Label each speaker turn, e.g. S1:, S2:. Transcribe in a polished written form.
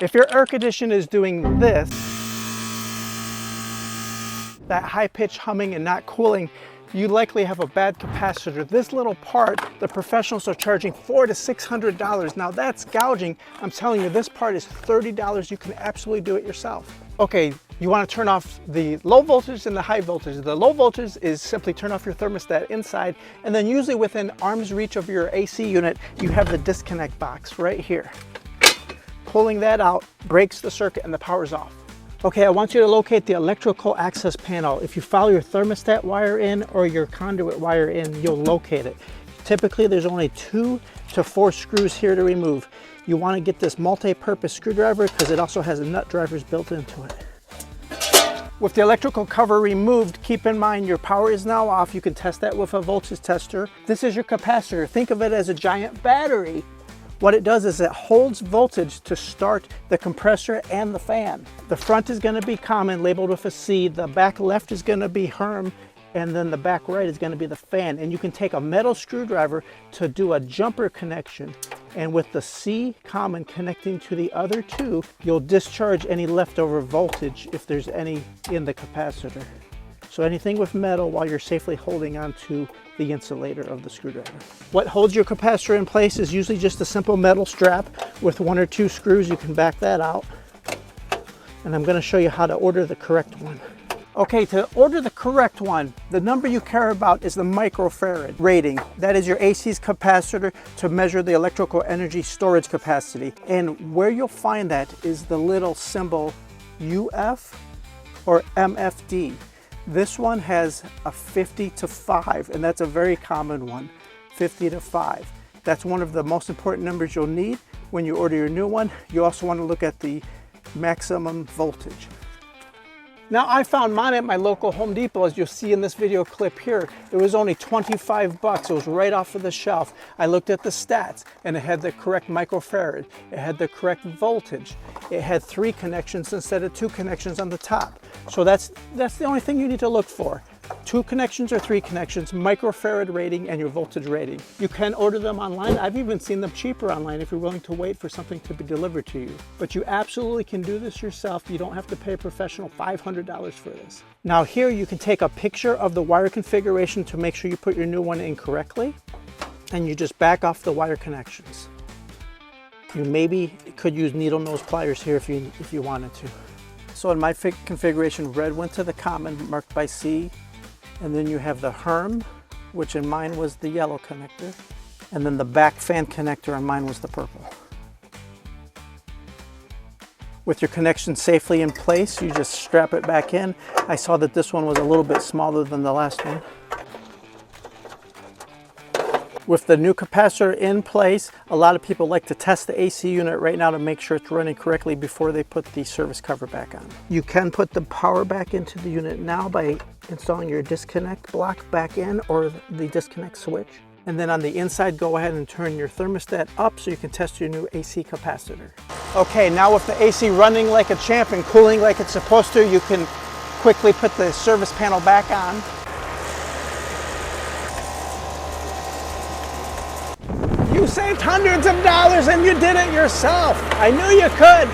S1: If your air conditioner is doing this, that high-pitched humming and not cooling, you likely have a bad capacitor. This little part, the professionals are charging $400 to $600. Now that's gouging. I'm telling you, this part is $30. You can absolutely do it yourself. Okay, you want to turn off the low voltage and the high voltage. The low voltage is simply turn off your thermostat inside, and then usually within arm's reach of your AC unit, you have the disconnect box right here. Pulling that out breaks the circuit and the power's off. Okay, I want you to locate the electrical access panel. If you follow your thermostat wire in or your conduit wire in, you'll locate it. Typically, there's only 2 to 4 screws here to remove. You want to get this multi-purpose screwdriver because it also has nut drivers built into it. With the electrical cover removed, keep in mind your power is now off. You can test that with a voltage tester. This is your capacitor. Think of it as a giant battery. What it does is it holds voltage to start the compressor and the fan. The front is going to be common, labeled with a C. The back left is going to be Herm, and then the back right is going to be the fan. And you can take a metal screwdriver to do a jumper connection. And with the C common connecting to the other 2, you'll discharge any leftover voltage if there's any in the capacitor. So anything with metal while you're safely holding onto the insulator of the screwdriver. What holds your capacitor in place is usually just a simple metal strap with 1 or 2 screws. You can back that out. And I'm going to show you how to order the correct one. Okay, to order the correct one, the number you care about is the microfarad rating. That is your AC's capacitor to measure the electrical energy storage capacity. And where you'll find that is the little symbol UF or MFD. This one has a 50 to 5, and that's a very common one, 50 to 5. That's one of the most important numbers you'll need when you order your new one. You also want to look at the maximum voltage. Now, I found mine at my local Home Depot, as you'll see in this video clip here. It was only 25 bucks. It was right off of the shelf. I looked at the stats and it had the correct microfarad. It had the correct voltage. It had 3 connections instead of 2 connections on the top. So that's the only thing you need to look for. 2 connections or 3 connections, microfarad rating, and your voltage rating. You can order them online. I've even seen them cheaper online if you're willing to wait for something to be delivered to you. But you absolutely can do this yourself. You don't have to pay a professional $500 for this. Now here you can take a picture of the wire configuration to make sure you put your new one in correctly, and you just back off the wire connections. You maybe could use needle nose pliers here if you wanted to. So in my configuration, red went to the common marked by C. And then you have the Herm, which in mine was the yellow connector. And then the back fan connector on mine was the purple. With your connection safely in place, you just strap it back in. I saw that this one was a little bit smaller than the last one. With the new capacitor in place, a lot of people like to test the AC unit right now to make sure it's running correctly before they put the service cover back on. You can put the power back into the unit now by installing your disconnect block back in or the disconnect switch. And then on the inside, go ahead and turn your thermostat up so you can test your new AC capacitor. Okay, now with the AC running like a champ and cooling like it's supposed to, you can quickly put the service panel back on. You saved hundreds of dollars and you did it yourself. I knew you could.